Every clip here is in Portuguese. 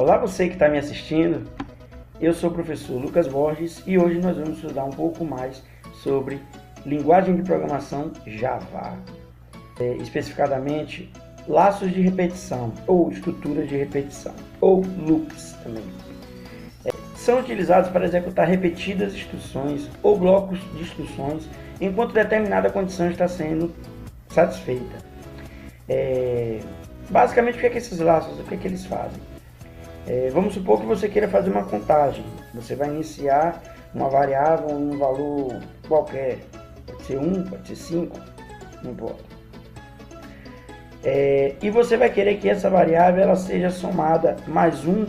Olá você que está me assistindo, eu sou o professor Lucas Borges e hoje nós vamos estudar um pouco mais sobre linguagem de programação Java, especificadamente laços de repetição ou estruturas de repetição, ou loops também. São utilizados para executar repetidas instruções ou blocos de instruções enquanto determinada condição está sendo satisfeita. Basicamente, o que é que esses laços, o que é que eles fazem? Vamos supor que você queira fazer uma contagem. Você vai iniciar uma variável em um valor qualquer. Pode ser 1, pode ser 5, não importa. E você vai querer que essa variável ela seja somada mais 1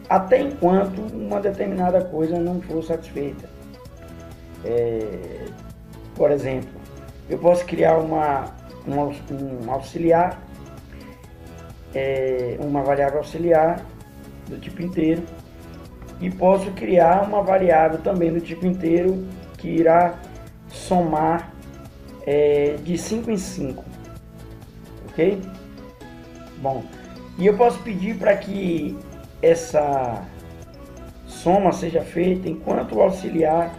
até enquanto uma determinada coisa não for satisfeita. Por exemplo, eu posso criar um auxiliar, uma variável auxiliar do tipo inteiro, e posso criar uma variável também do tipo inteiro que irá somar de 5 em 5, ok? Bom, e eu posso pedir para que essa soma seja feita enquanto o auxiliar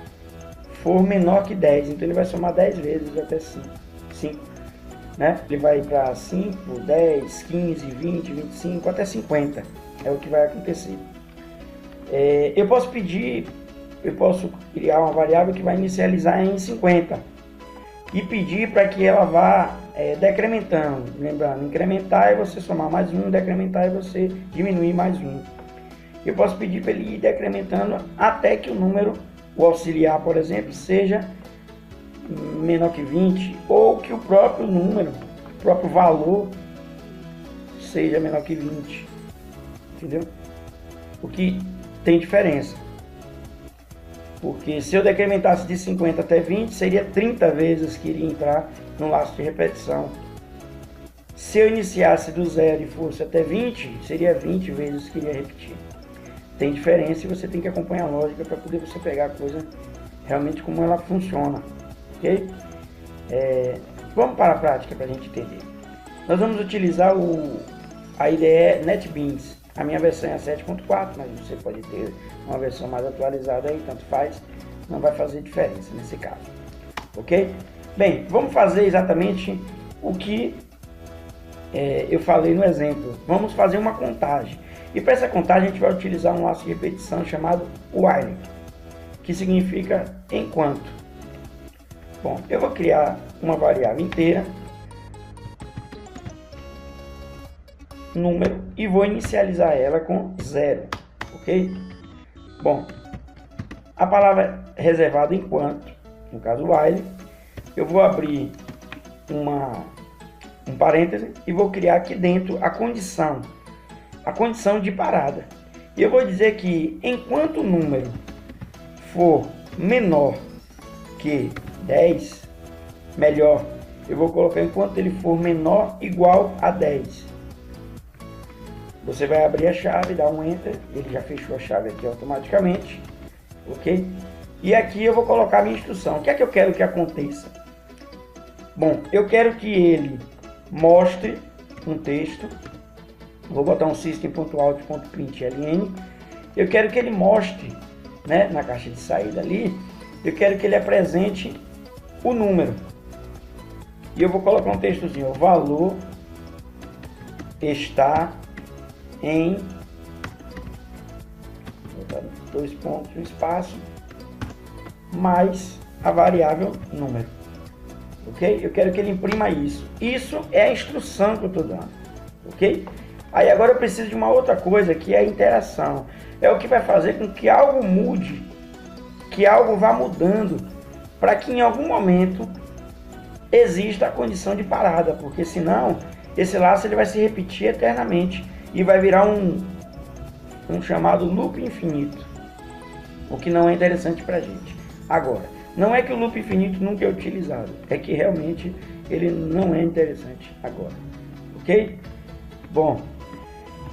for menor que 10, então ele vai somar 10 vezes até 5. Né? Ele vai para 5, 10, 15, 20, 25, até 50. É o que vai acontecer. Eu posso criar uma variável que vai inicializar em 50 e pedir para que ela vá decrementando. Lembrando, incrementar é você somar mais 1, decrementar é você diminuir mais 1. Eu posso pedir para ele ir decrementando até que o número, o auxiliar, por exemplo, seja menor que 20, ou que o próprio número, o próprio valor seja menor que 20, entendeu? O que tem diferença, porque se eu decrementasse de 50 até 20, seria 30 vezes que iria entrar no laço de repetição. Se eu iniciasse do 0 e fosse até 20, seria 20 vezes que iria repetir. Tem diferença e você tem que acompanhar a lógica para poder você pegar a coisa realmente como ela funciona. Okay? Vamos para a prática para a gente entender. Nós vamos utilizar a IDE NetBeans. A minha versão é a 7.4, mas você pode ter uma versão mais atualizada aí, tanto faz, não vai fazer diferença nesse caso. Ok? Bem, vamos fazer exatamente o que eu falei no exemplo. Vamos fazer uma contagem. E para essa contagem a gente vai utilizar um laço de repetição chamado while, que significa enquanto. Bom, eu vou criar uma variável inteira, número, e vou inicializar ela com 0, ok? Bom, a palavra reservada enquanto, no caso while, eu vou abrir um parêntese e vou criar aqui dentro a condição de parada. E eu vou dizer que enquanto o número for menor que 10, melhor, eu vou colocar enquanto ele for menor igual a 10. Você vai abrir a chave, dar um enter, ele já fechou a chave aqui automaticamente, ok? E aqui eu vou colocar a minha instrução. O que é que eu quero que aconteça? Bom, eu quero que ele mostre um texto, vou botar um system.out.println, eu quero que ele mostre, né, na caixa de saída ali, eu quero que ele apresente o número. E eu vou colocar um textozinho, o valor está em 2 pontos, um espaço, mais a variável número. Ok? Eu quero que ele imprima isso. Isso é a instrução que eu estou dando. Ok? Aí agora eu preciso de uma outra coisa, que é a interação. É o que vai fazer com que algo mude, que algo vá mudando, para que em algum momento exista a condição de parada, porque senão esse laço ele vai se repetir eternamente e vai virar um chamado loop infinito, o que não é interessante para a gente. Agora, não é que o loop infinito nunca é utilizado, é que realmente ele não é interessante agora, ok? Bom,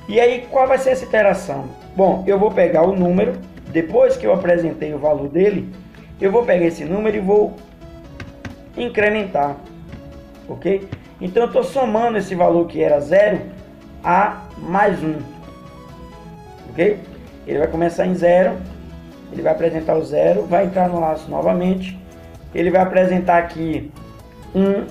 e aí qual vai ser essa interação? Bom, eu vou pegar o número, depois que eu apresentei o valor dele, eu vou pegar esse número e vou incrementar, ok? Então eu estou somando esse valor que era 0 a mais 1, ok? Ele vai começar em 0, ele vai apresentar o 0, vai entrar no laço novamente, ele vai apresentar aqui 1,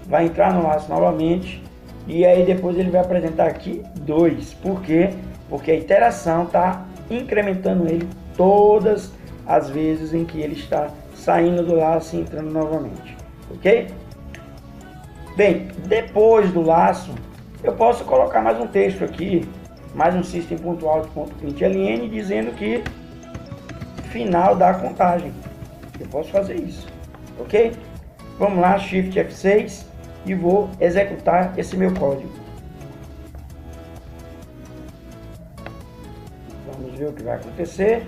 vai entrar no laço novamente, e aí depois ele vai apresentar aqui 2. Por quê? Porque a iteração está incrementando ele todas as vezes em que ele está saindo do laço e entrando novamente, ok? Bem, depois do laço, eu posso colocar mais um texto aqui, mais um system.out.println dizendo que final da contagem. Eu posso fazer isso, ok? Vamos lá, Shift F6 e vou executar esse meu código. Vamos ver o que vai acontecer.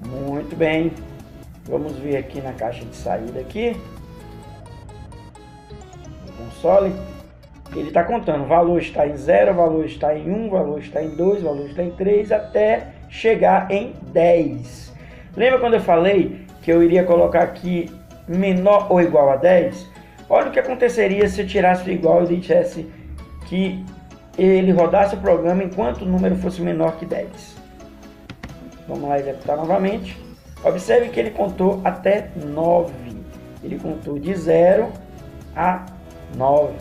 Muito bem. Vamos ver aqui na caixa de saída aqui. No console. Ele está contando. O valor está em 0, o valor está em 1, o valor está em 2, o valor está em 3, até chegar em 10. Lembra quando eu falei que eu iria colocar aqui menor ou igual a 10? Olha o que aconteceria se eu tirasse o igual e dissesse que ele rodasse o programa enquanto o número fosse menor que 10. Vamos lá executar novamente. Observe que ele contou até 9. Ele contou de 0 a 9.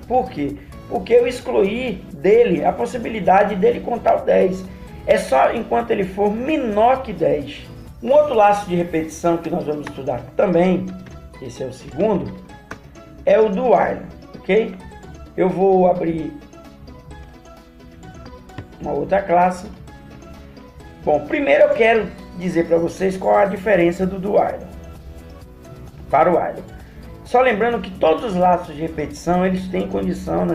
Por quê? Porque eu excluí dele a possibilidade dele contar o 10. É só enquanto ele for menor que 10. Um outro laço de repetição que nós vamos estudar também, esse é o segundo, é o do while, ok? Eu vou abrir uma outra classe. Bom, primeiro eu quero dizer para vocês qual a diferença do while para o while. Só lembrando que todos os laços de repetição eles têm condição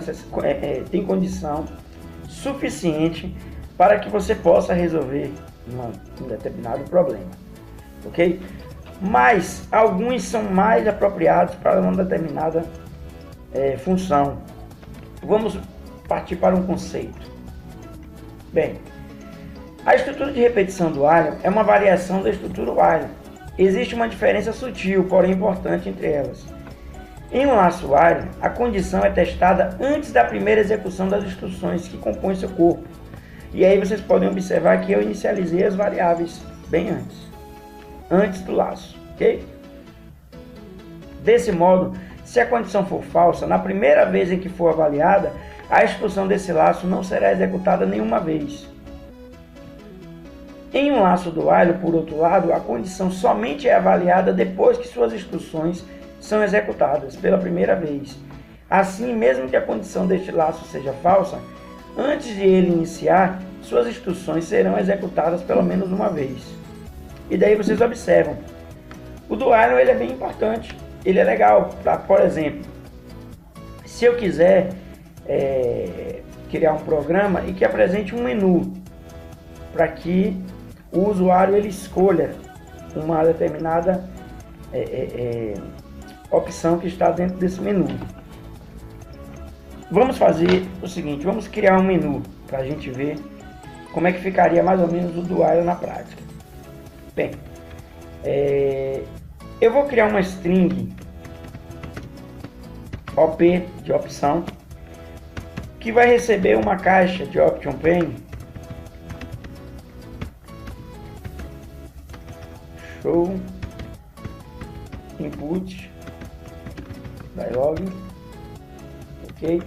suficiente para que você possa resolver um determinado problema, ok? Mas alguns são mais apropriados para uma determinada função. Vamos partir para um conceito. Bem, a estrutura de repetição do while é uma variação da estrutura while. Existe uma diferença sutil, porém importante entre elas. Em um laço while, a condição é testada antes da primeira execução das instruções que compõem seu corpo. E aí vocês podem observar que eu inicializei as variáveis bem antes do laço, ok? Desse modo, se a condição for falsa, na primeira vez em que for avaliada, a instrução desse laço não será executada nenhuma vez. Em um laço do while, por outro lado, a condição somente é avaliada depois que suas instruções são executadas pela primeira vez. Assim, mesmo que a condição deste laço seja falsa, antes de ele iniciar, suas instruções serão executadas pelo menos uma vez. E daí vocês observam, o do while ele é bem importante, ele é legal, por exemplo, se eu quiser criar um programa e que apresente um menu para que o usuário ele escolha uma determinada opção que está dentro desse menu. Vamos fazer o seguinte, vamos criar um menu para a gente ver como é que ficaria mais ou menos o do while na prática. Bem, eu vou criar uma string op de opção que vai receber uma caixa de option pane show input dialog, ok?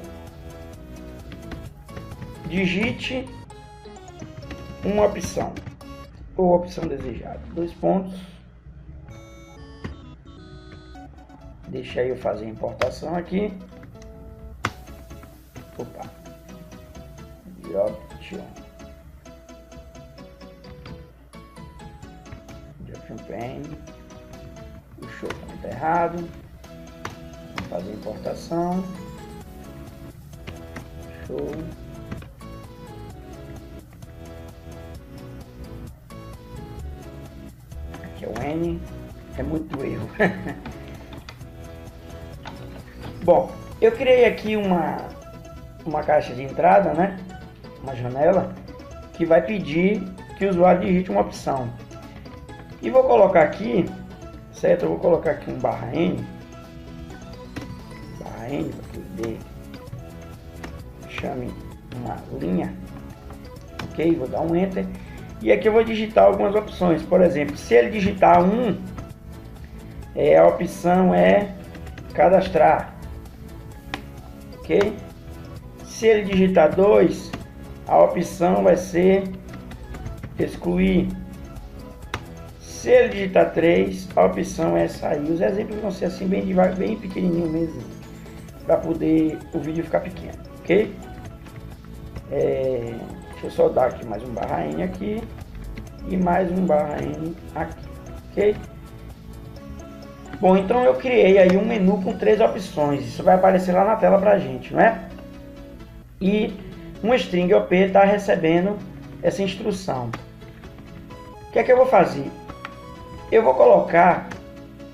Digite uma opção ou opção desejada, 2 pontos. Deixa eu fazer a importação aqui. Opa, de option pane, o show está errado. Vamos fazer a importação. Show. Aqui é o N, é muito erro. Bom, eu criei aqui uma caixa de entrada, né? Uma janela que vai pedir que o usuário digite uma opção. E vou colocar aqui certo? Eu vou colocar aqui um /n para que dê, chame uma linha, ok? Vou dar um enter e aqui eu vou digitar algumas opções. Por exemplo, se ele digitar 1, a opção é cadastrar, ok? Se ele digitar 2, a opção vai ser excluir. Se ele digitar 3, a opção é sair. Os exemplos vão ser assim bem devagar, bem pequenininho mesmo, para poder o vídeo ficar pequeno, ok? Deixa eu só dar aqui mais um /n aqui e mais um /n aqui, ok? Bom, então eu criei aí um menu com 3 opções. Isso vai aparecer lá na tela pra gente, não é? E um string op está recebendo essa instrução. O que é que eu vou fazer? Eu vou colocar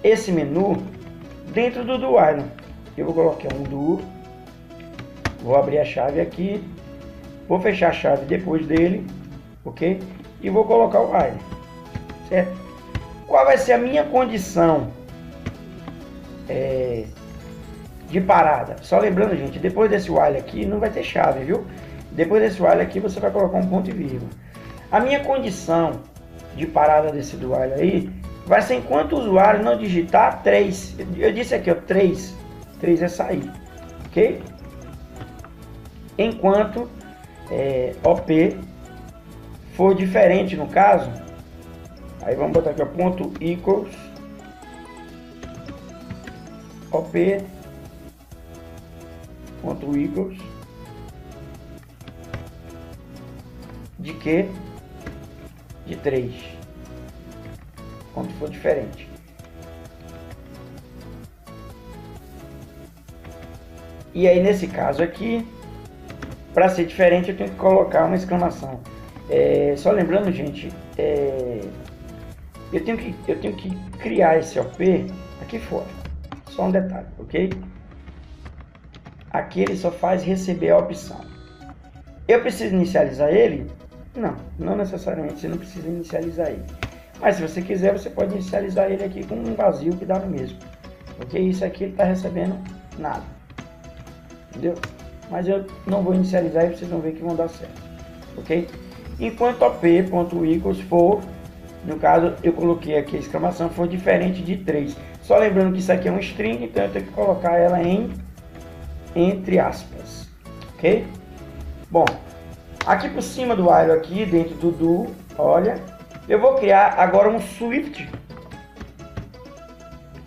esse menu dentro do do while. Eu vou colocar um do, vou abrir a chave aqui, vou fechar a chave depois dele, ok? E vou colocar o while, certo? Qual vai ser a minha condição de parada? Só lembrando, gente, depois desse while aqui não vai ter chave, viu? Depois desse while aqui você vai colocar um ponto e vírgula. A minha condição de parada desse do while aí vai ser enquanto o usuário não digitar 3. Eu disse aqui, ó, 3 é sair, ok? Enquanto op for diferente no caso, aí vamos botar aqui, ó, ponto equals op ponto equals de que? De 3. Quando for diferente. E aí nesse caso aqui, para ser diferente eu tenho que colocar uma exclamação. Só lembrando, gente, eu tenho que criar esse op aqui fora. Só um detalhe, ok? Aqui ele só faz receber a opção. Eu preciso inicializar ele? Não necessariamente você não precisa inicializar ele. Mas se você quiser, você pode inicializar ele aqui com um vazio que dá no mesmo. Ok? Isso aqui ele está recebendo nada. Entendeu? Mas eu não vou inicializar e vocês vão ver que vão dar certo. Ok? Enquanto op.equals for, no caso eu coloquei aqui a exclamação, for diferente de 3. Só lembrando que isso aqui é um string, então eu tenho que colocar ela entre aspas. Ok? Bom, aqui por cima do while aqui, dentro do olha, eu vou criar agora um Swift.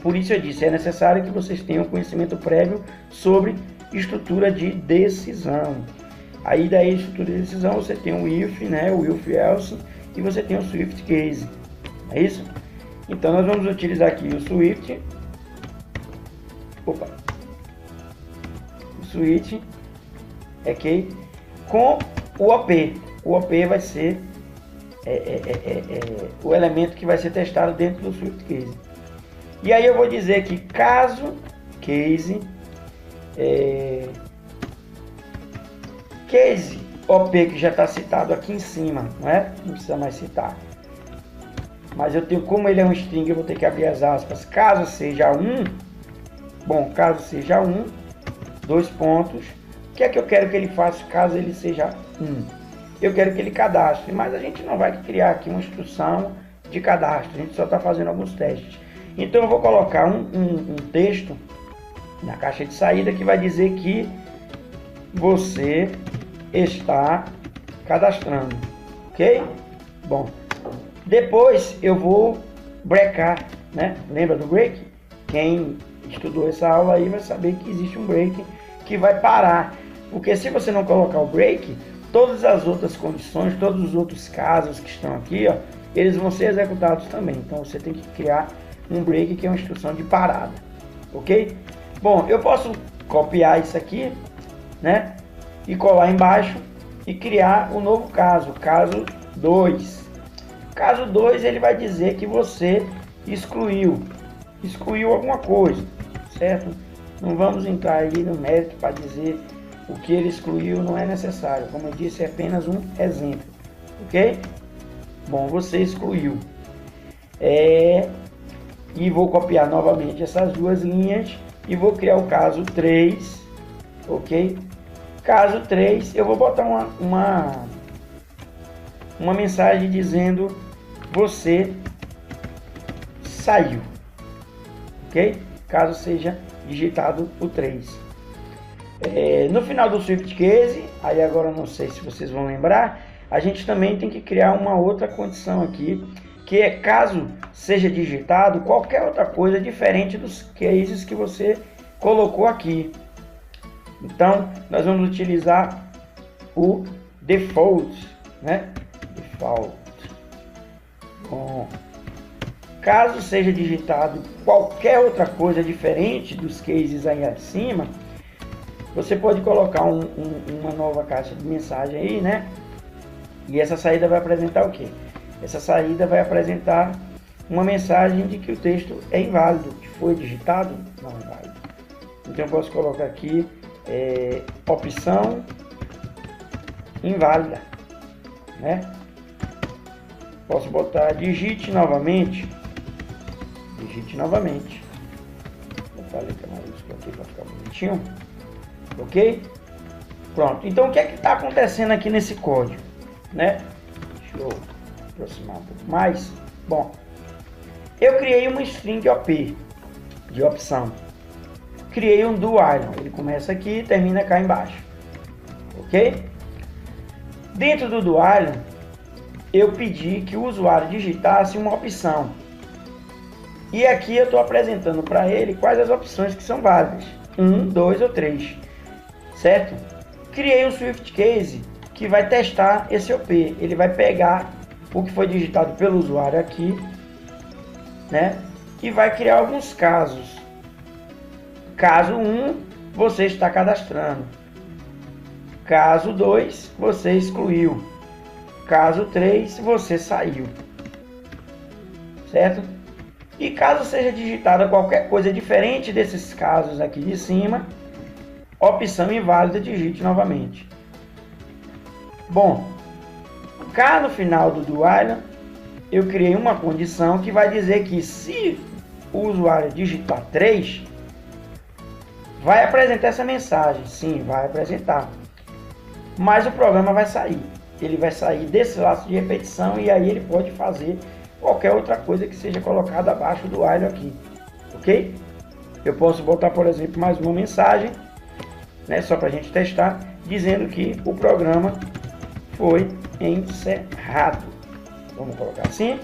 Por isso eu disse, é necessário que vocês tenham conhecimento prévio sobre estrutura de decisão. Aí daí estrutura de decisão você tem o if, né, o if else, e você tem o Swift case. É isso? Então nós vamos utilizar aqui o Swift. O Swift, ok? Com o op. O op vai ser o elemento que vai ser testado dentro do Swift case. E aí eu vou dizer que caso case case op, que já está citado aqui em cima, não é? Não precisa mais citar. Mas eu tenho, como ele é um string, eu vou ter que abrir as aspas. Caso seja 1, bom, caso seja 1, 2 pontos. O que é que eu quero que ele faça caso ele seja 1? Eu quero que ele cadastre, mas a gente não vai criar aqui uma instrução de cadastro, a gente só está fazendo alguns testes. Então eu vou colocar um texto na caixa de saída que vai dizer que você está cadastrando, ok? Bom, depois eu vou breakar, né? Lembra do break? Quem estudou essa aula aí vai saber que existe um break que vai parar, porque se você não colocar o break, todas as outras condições, todos os outros casos que estão aqui, ó, eles vão ser executados também. Então você tem que criar um break, que é uma instrução de parada, ok? Bom, eu posso copiar isso aqui, né, e colar embaixo e criar um novo caso, caso 2. Caso 2 ele vai dizer que você excluiu alguma coisa, certo? Não vamos entrar aí no mérito para dizer o que ele excluiu, não é necessário. Como eu disse, é apenas um exemplo, ok? Bom, você excluiu. e vou copiar novamente essas duas linhas e vou criar o caso 3, ok? Caso 3, eu vou botar uma mensagem dizendo você saiu, ok? Caso seja digitado o 3. No final do Swift Case, aí agora não sei se vocês vão lembrar, a gente também tem que criar uma outra condição aqui, que é caso seja digitado qualquer outra coisa diferente dos cases que você colocou aqui. Então, nós vamos utilizar o default, né? Default. Bom, caso seja digitado qualquer outra coisa diferente dos cases aí acima, você pode colocar uma nova caixa de mensagem aí, né? E essa saída vai apresentar o quê? Essa saída vai apresentar uma mensagem de que o texto é inválido, que foi digitado não é válido. Então eu posso colocar aqui opção inválida, né? Posso botar digite novamente. Vou botar a letra maiúscula aqui para ficar bonitinho, ok? Pronto. Então o que é que está acontecendo aqui nesse código, né? Deixa eu aproximar um pouco mais. Bom, eu criei uma string OP de opção. Criei um do while, ele começa aqui e termina cá embaixo, ok? Dentro do while, eu pedi que o usuário digitasse uma opção. E aqui eu estou apresentando para ele quais as opções que são válidas. 1, 2 ou 3, certo? Criei um Swift Case que vai testar esse OP. Ele vai pegar o que foi digitado pelo usuário aqui, né? E vai criar alguns casos. Caso 1, você está cadastrando. Caso 2, você excluiu. Caso 3, você saiu. Certo? E caso seja digitada qualquer coisa diferente desses casos aqui de cima, opção inválida, digite novamente. Bom, cá no final do while, eu criei uma condição que vai dizer que se o usuário digitar 3, vai apresentar essa mensagem. Sim, vai apresentar. Mas o programa vai sair. Ele vai sair desse laço de repetição e aí ele pode fazer qualquer outra coisa que seja colocada abaixo do while aqui. Ok? Eu posso botar, por exemplo, mais uma mensagem, né, só para a gente testar, dizendo que o programa foi encerrado. Vamos colocar assim.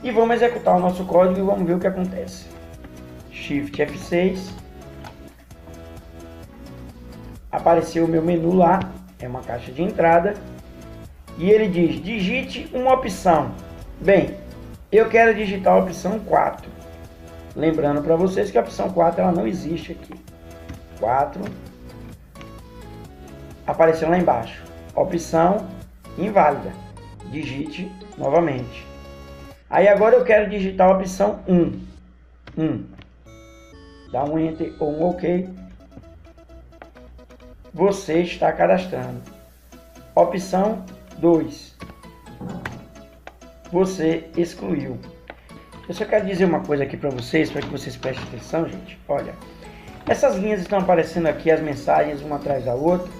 E vamos executar o nosso código e vamos ver o que acontece. Shift F6. Apareceu o meu menu lá, é uma caixa de entrada. E ele diz, digite uma opção. Bem, eu quero digitar a opção 4. Lembrando para vocês que a opção 4 ela não existe aqui. 4. Apareceu lá embaixo. Opção inválida. Digite novamente. Aí agora eu quero digitar a opção 1. Dá um Enter ou um OK. Você está cadastrando. Opção 2. Você excluiu. Eu só quero dizer uma coisa aqui para vocês, para que vocês prestem atenção, gente. Olha, essas linhas estão aparecendo aqui, as mensagens uma atrás da outra.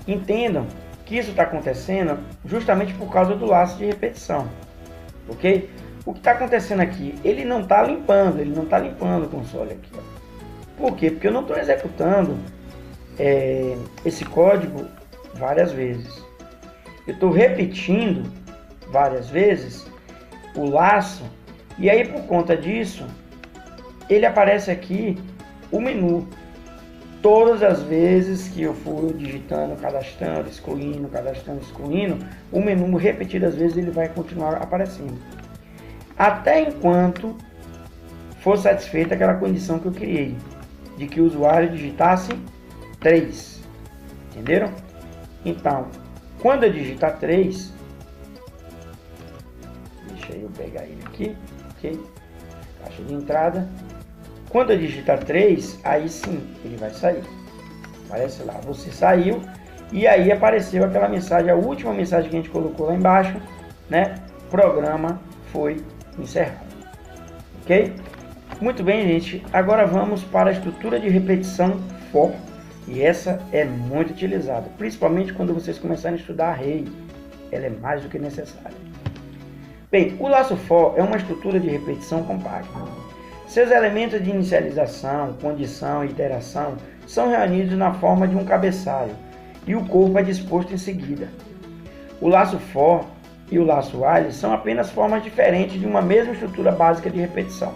Entendam que isso está acontecendo justamente por causa do laço de repetição, ok? O que está acontecendo aqui, ele não está limpando, o console aqui. Ó. Por quê? Porque eu não estou executando esse código várias vezes. Eu estou repetindo várias vezes o laço e aí por conta disso ele aparece aqui o menu. Todas as vezes que eu for digitando, cadastrando, excluindo, o menu repetidas vezes ele vai continuar aparecendo. Até enquanto for satisfeita aquela condição que eu criei, de que o usuário digitasse 3. Entenderam? Então, quando eu digitar 3, deixa eu pegar ele aqui, ok? Caixa de entrada. Quando eu digitar 3, aí sim, ele vai sair. Aparece lá, você saiu. E aí apareceu aquela mensagem, a última mensagem que a gente colocou lá embaixo, né? Programa foi encerrado. ok? Muito bem, gente, agora vamos para a estrutura de repetição for, e essa é muito utilizada, principalmente quando vocês começarem a estudar array, ela é mais do que necessária. Bem, o laço for é uma estrutura de repetição compacta. Seus elementos de inicialização, condição e iteração são reunidos na forma de um cabeçalho, e o corpo é disposto em seguida. O laço for e o laço while são apenas formas diferentes de uma mesma estrutura básica de repetição.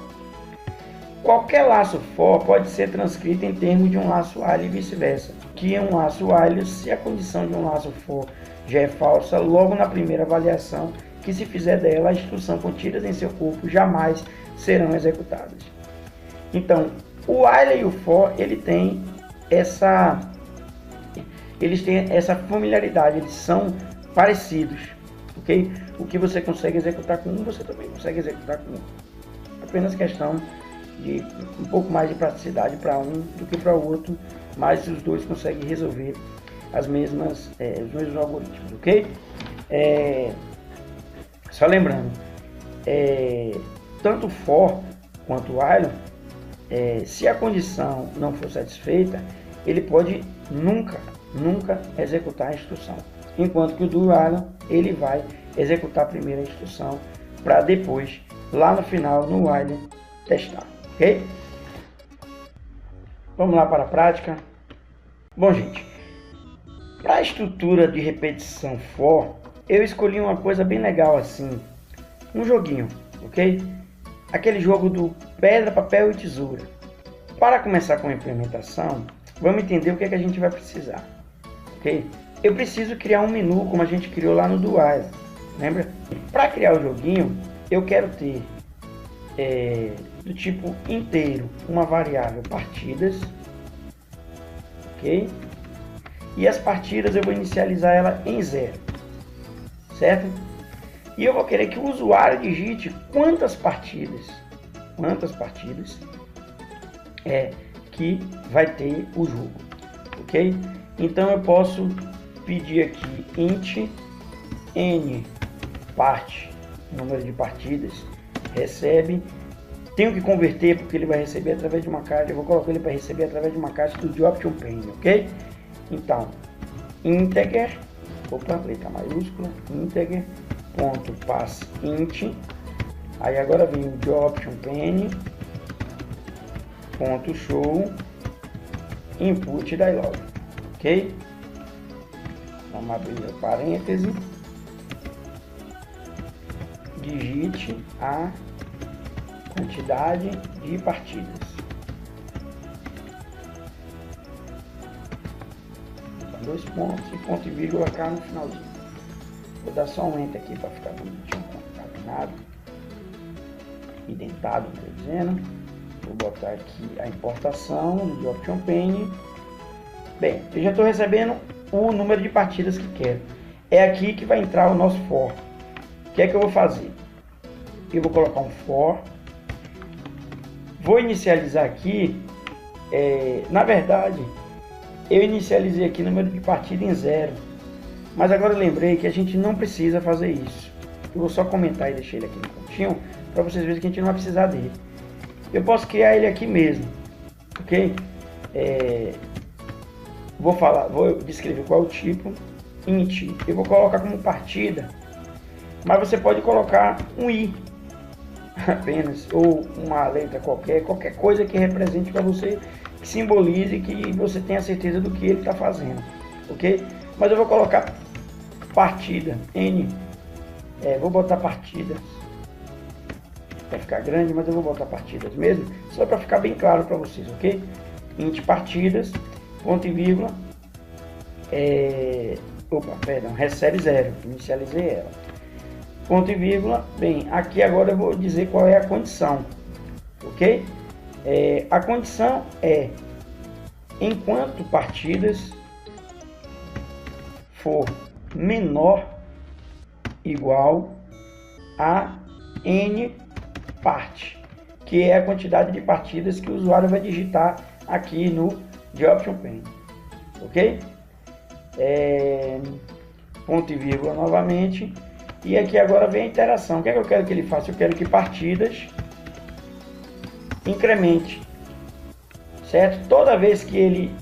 Qualquer laço for pode ser transcrito em termos de um laço while e vice-versa, que é um laço while se a condição de um laço for já é falsa logo na primeira avaliação, que se fizer dela, a instrução contida em seu corpo jamais serão executadas. Então, o while e o for, eles têm essa familiaridade, eles são parecidos, ok? O que você consegue executar com um, você também consegue executar com outro. Apenas questão de um pouco mais de praticidade para um do que para o outro, mas os dois conseguem resolver os mesmos algoritmos, ok? Só lembrando, tanto for quanto while, se a condição não for satisfeita, ele pode nunca executar a instrução, enquanto que o do while ele vai executar a primeira instrução para depois, lá no final, no while, testar, ok? Vamos lá para a prática. Bom, gente, para a estrutura de repetição for, eu escolhi uma coisa bem legal assim, um joguinho, ok? Aquele jogo do pedra, papel e tesoura. Para começar com a implementação, vamos entender o que é que a gente vai precisar, ok? Eu preciso criar um menu como a gente criou lá no do while, lembra? Para criar o joguinho, eu quero ter do tipo inteiro uma variável partidas, ok? E as partidas eu vou inicializar ela em 0, certo? E eu vou querer que o usuário digite quantas partidas que vai ter o jogo, ok? Então eu posso pedir aqui int n part, número de partidas, recebe, tenho que converter porque ele vai receber através de uma caixa, eu vou colocar ele para receber através de uma caixa do JobToPane, ok? Então, integer, letra maiúscula, integer, ponto pass int, aí agora vem o JobToPane, ponto show, input dialog, ok? Vamos abrir o parêntese, digite a quantidade de partidas. Dois pontos e ponto e vírgula cá no finalzinho. Vou dar só um enter aqui para ficar bonitinho, concatenado, indentado, estou dizendo. Vou botar aqui a importação do JobToPane. Bem, eu já estou recebendo o número de partidas que quero. É aqui que vai entrar o nosso for. O que é que eu vou fazer? Eu vou colocar um for. Vou inicializar aqui. Na verdade, eu inicializei aqui o número de partida em 0. Mas agora eu lembrei que a gente não precisa fazer isso. Eu vou só comentar e deixar ele aqui no cantinho para vocês verem que a gente não vai precisar dele. Eu posso criar ele aqui mesmo, ok? Vou descrever qual é o tipo, int, eu vou colocar como partida, mas você pode colocar um i apenas, ou uma letra qualquer coisa que represente para você, que simbolize que você tenha certeza do que ele está fazendo, ok? Mas eu vou colocar partida, n, vou botar partidas, vai ficar grande, mas eu vou botar partidas mesmo, só para ficar bem claro para vocês, ok? Int partidas, ponto e vírgula, recebe 0, inicializei ela, ponto e vírgula. Bem, aqui agora eu vou dizer qual é a condição, ok? A condição é enquanto partidas for menor igual a n part, que é a quantidade de partidas que o usuário vai digitar aqui no JobToPane, ok? Ponto e vírgula novamente, e aqui agora vem a interação. O que é que eu quero que ele faça? Eu quero que partidas incremente, certo? Toda vez que ele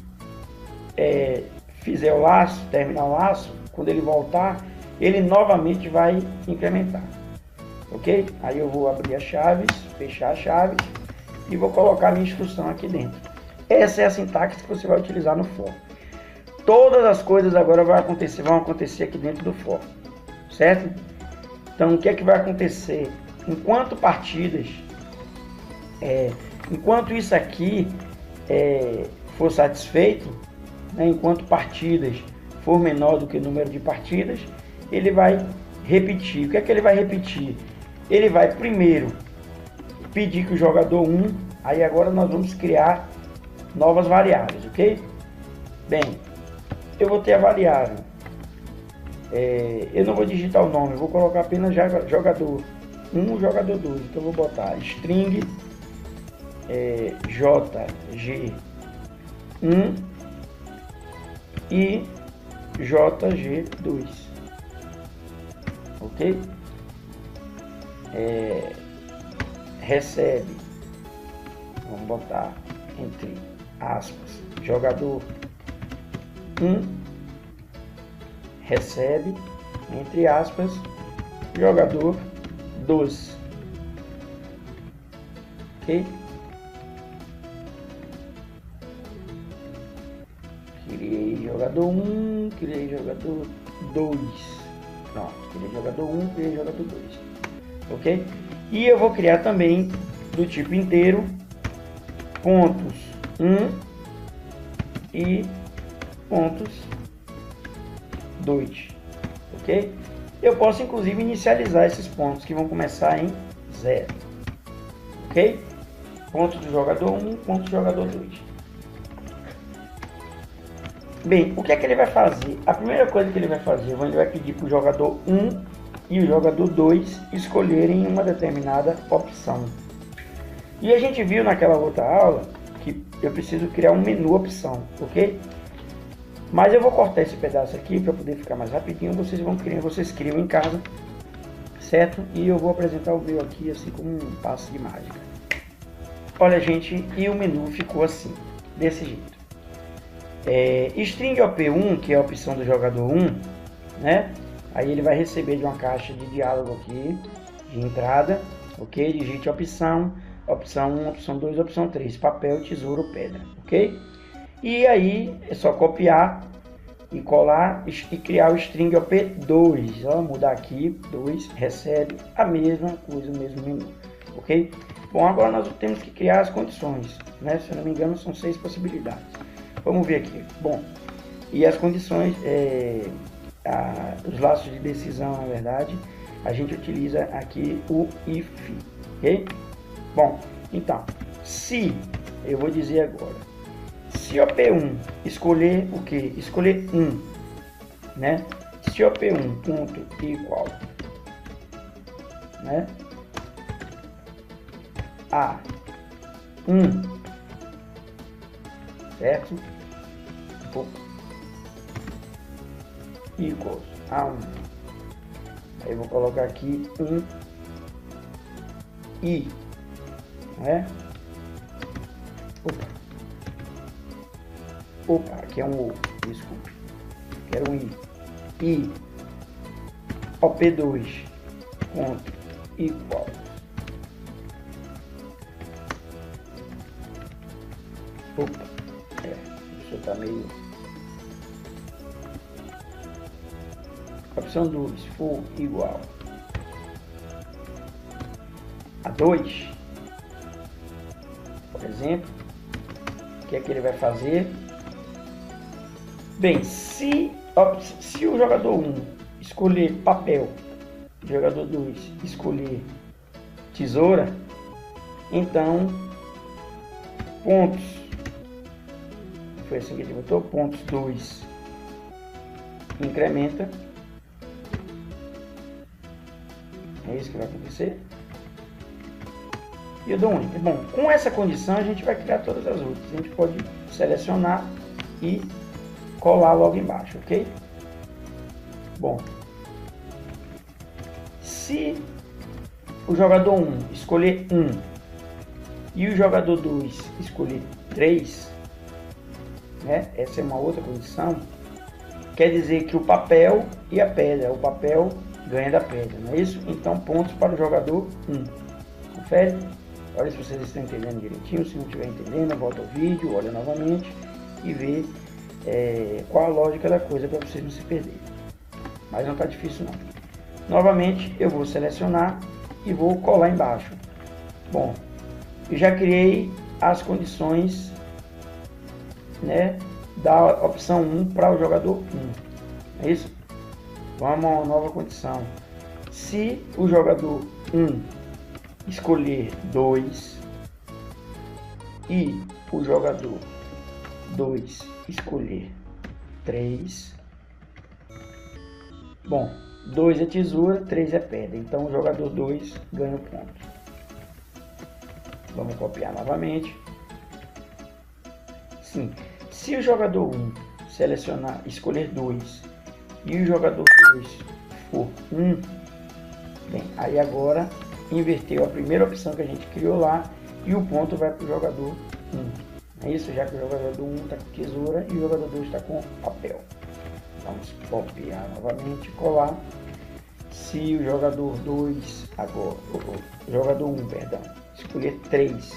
fizer o laço, terminar o laço, quando ele voltar, ele novamente vai incrementar, ok? Aí eu vou abrir as chaves, fechar as chaves e vou colocar a minha instrução aqui dentro. Essa é a sintaxe que você vai utilizar no for. Todas as coisas agora vão acontecer aqui dentro do for, certo? Então o que é que vai acontecer? Enquanto isso aqui for satisfeito, né, enquanto partidas for menor do que o número de partidas, ele vai repetir. O que é que ele vai repetir? Ele vai primeiro pedir que o jogador 1, aí agora nós vamos criar novas variáveis, ok? Bem, eu vou ter a variável, eu não vou digitar o nome, vou colocar apenas jogador 1, jogador 2, então eu vou botar string jg1 e jg2, ok? Recebe, vamos botar entre aspas, jogador 1, recebe, entre aspas, jogador 2, ok? Criei jogador 1, criei jogador 2, pronto, criei jogador 1, criei jogador 2, ok? E eu vou criar também do tipo inteiro pontos 1 e pontos 2, ok? Eu posso inclusive inicializar esses pontos que vão começar em 0, ok? Ponto do jogador 1, ponto do jogador 2. Bem, o que é que ele vai fazer? A primeira coisa que ele vai fazer, ele vai pedir para o jogador 1 e o jogador 2 escolherem uma determinada opção. E a gente viu naquela outra aula que eu preciso criar um menu opção, ok? Mas eu vou cortar esse pedaço aqui para poder ficar mais rapidinho. Vocês criam em casa, certo? E eu vou apresentar o meu aqui assim como um passe de mágica. Olha, gente, e o menu ficou assim, desse jeito. String op1, que é a opção do jogador 1, né? Aí ele vai receber de uma caixa de diálogo aqui, de entrada, ok? Digite opção 1, opção 2, opção 3, papel, tesouro, pedra, ok? E aí é só copiar e colar e criar o string op2, ó, mudar aqui, 2, recebe a mesma coisa, o mesmo menu, ok? Bom, agora nós temos que criar as condições, né? Se eu não me engano são 6 possibilidades. Vamos ver aqui. Bom, e as condições, os laços de decisão, na verdade, a gente utiliza aqui o if, ok? Bom, então, se, eu vou dizer agora, se op1 escolher o que? Escolher 1, né? Se op1 ponto igual, né? A 1, certo? Equals a 1. Aí eu vou colocar aqui um i, né? Opa, aqui é um o, desculpe. Quero um i. I op2 ponto igual. Opa, isso tá meio. Opção 2 for igual a 2, por exemplo, o que é que ele vai fazer? Bem, se o jogador 1 escolher papel, o jogador 2 escolher tesoura, então pontos, foi assim que ele botou, pontos 2 incrementa. É isso que vai acontecer. E eu dou um enter. Bom, com essa condição a gente vai criar todas as outras. A gente pode selecionar e colar logo embaixo, ok? Bom, se o jogador 1 escolher 1 e o jogador 2 escolher 3, né? Essa é uma outra condição. Quer dizer que o papel e a pedra, o papel ganha da pedra, não é isso? Então, pontos para o jogador 1. Confere? Olha se vocês estão entendendo direitinho. Se não estiver entendendo, volta ao vídeo, olha novamente e vê qual a lógica da coisa para vocês não se perderem. Mas não está difícil não. Novamente, eu vou selecionar e vou colar embaixo. Bom, eu já criei as condições, né, da opção 1 para o jogador 1. É isso? Vamos a uma nova condição. Se o jogador 1 escolher 2 e o jogador 2 escolher 3, bom, 2 é tesoura, 3 é pedra, então o jogador 2 ganha o ponto. Vamos copiar novamente. Sim, se o jogador 1 escolher 2 e o jogador 2 for 1, bem, aí agora inverteu a primeira opção que a gente criou lá e o ponto vai para o jogador 1. É isso, já que o jogador 1 está com tesoura e o jogador 2 está com papel. Vamos copiar novamente, colar. Se o jogador 2 agora, o jogador 1, perdão, escolher 3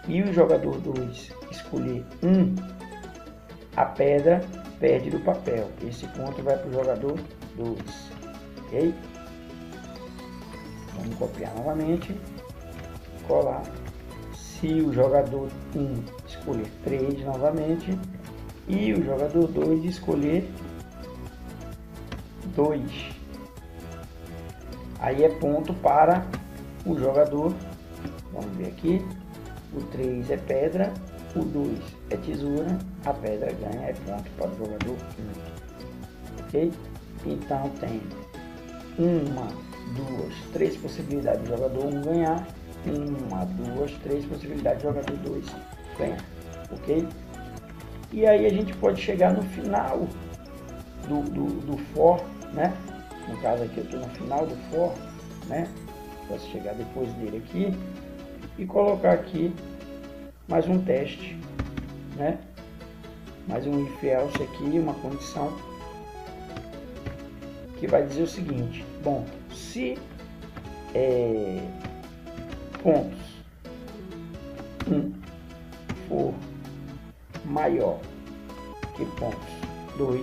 e o jogador 2 escolher 1, a pedra perde do papel. Esse ponto vai para o jogador 2. Ok? Vamos copiar novamente, colar. Se o jogador 1 escolher 3 novamente e o jogador 2 escolher 2, aí é ponto para o jogador. Vamos ver aqui, o 3 é pedra, o 2 é tesoura, a pedra ganha, é ponto para o jogador 1. Ok? Então tem 1, 2, 3 possibilidades do jogador 1 ganhar, 1, 2, 3 possibilidades do jogador 2 ganhar. Ok? E aí a gente pode chegar no final do for, né? No caso aqui eu estou no final do for, né? Posso chegar depois dele aqui e colocar aqui mais um teste, né? Mais um if else aqui, uma condição que vai dizer o seguinte: bom, se pontos 1 for maior que pontos 2,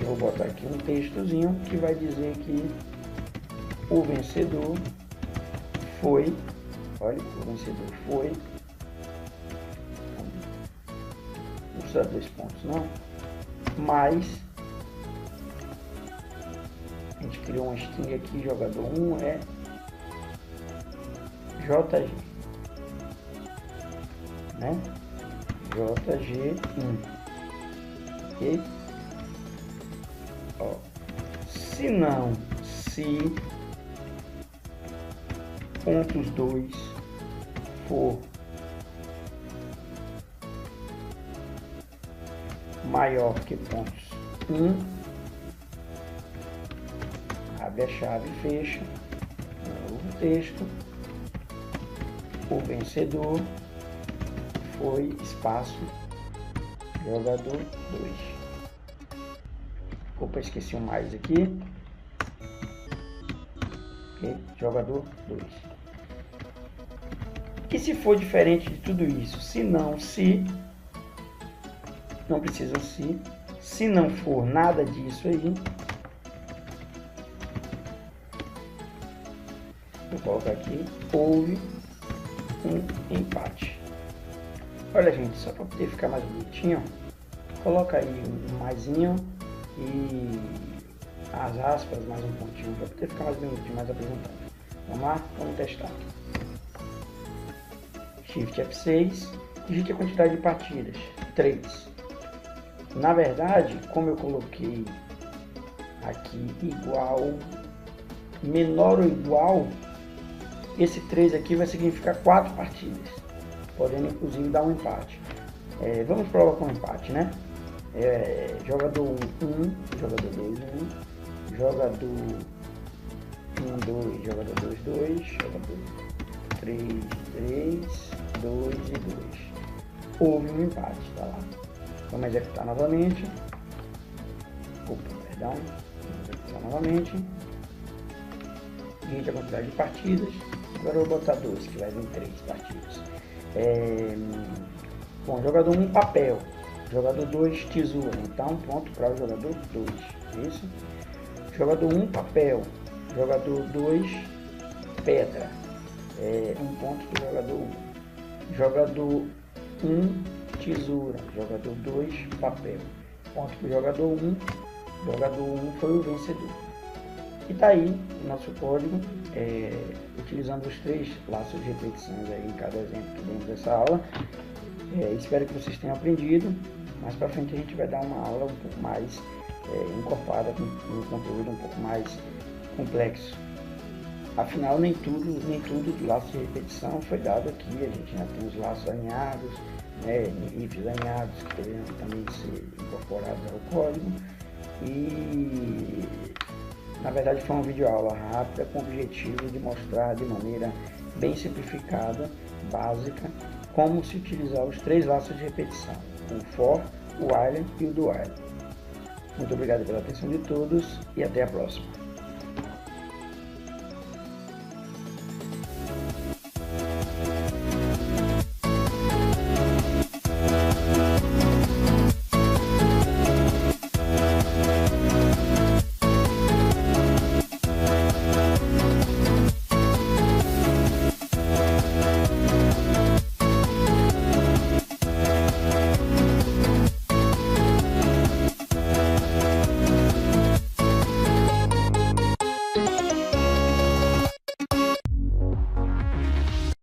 eu vou botar aqui um textozinho que vai dizer que o vencedor foi, olha, o vencedor foi, não precisa 2 pontos não, mas a gente criou uma string aqui, jogador 1 é JG, né? JG1, ok? Ó, se não, se pontos 2 for maior que pontos 1, abre a chave e fecha, novo texto, o vencedor foi espaço jogador 2. Opa, esqueci um mais aqui. Okay, jogador 2. E se for diferente de tudo isso? Se não, se não precisa se não for nada disso aí, vou colocar aqui, houve um empate. Olha, gente, só para poder ficar mais bonitinho, coloca aí um maisinho e as aspas, mais um pontinho, para poder ficar mais bonitinho, mais apresentável. Vamos lá? Vamos testar. Shift F6, digite a quantidade de partidas, 3. Na verdade, como eu coloquei aqui igual, menor ou igual, esse 3 aqui vai significar 4 partidas, podendo inclusive dar um empate. Vamos provar com um empate, né? Jogador 1, jogador 2, 1, jogador 2, jogador 2, 2, jogador 3, 3, 2 e 2. Houve um empate, tá lá. Vamos executar novamente. Opa, perdão. Vamos executar novamente. Divide a quantidade de partidas. Agora eu vou botar 2, que vai vir 3 partidas. Bom, jogador 1, papel. Jogador 2, tesoura. Então, ponto para o jogador 2. Isso. Jogador 1, papel. Jogador 2, pedra. Um ponto para o jogador 1. Jogador 1, tesoura. Jogador 2, papel. Ponto para o jogador 1. Jogador 1 foi o vencedor. E tá aí o nosso código, utilizando os 3 laços de repetições aí em cada exemplo que demos dessa aula. Espero que vocês tenham aprendido. Mais para frente a gente vai dar uma aula um pouco mais encorpada, com um conteúdo um pouco mais complexo. Afinal, nem tudo do laço de repetição foi dado aqui. A gente já tem os laços alinhados, ifs alinhados, que poderiam também ser incorporados ao código. E na verdade foi uma videoaula rápida com o objetivo de mostrar de maneira bem simplificada, básica, como se utilizar os 3 laços de repetição, o for, o while e o do while. Muito obrigado pela atenção de todos e até a próxima.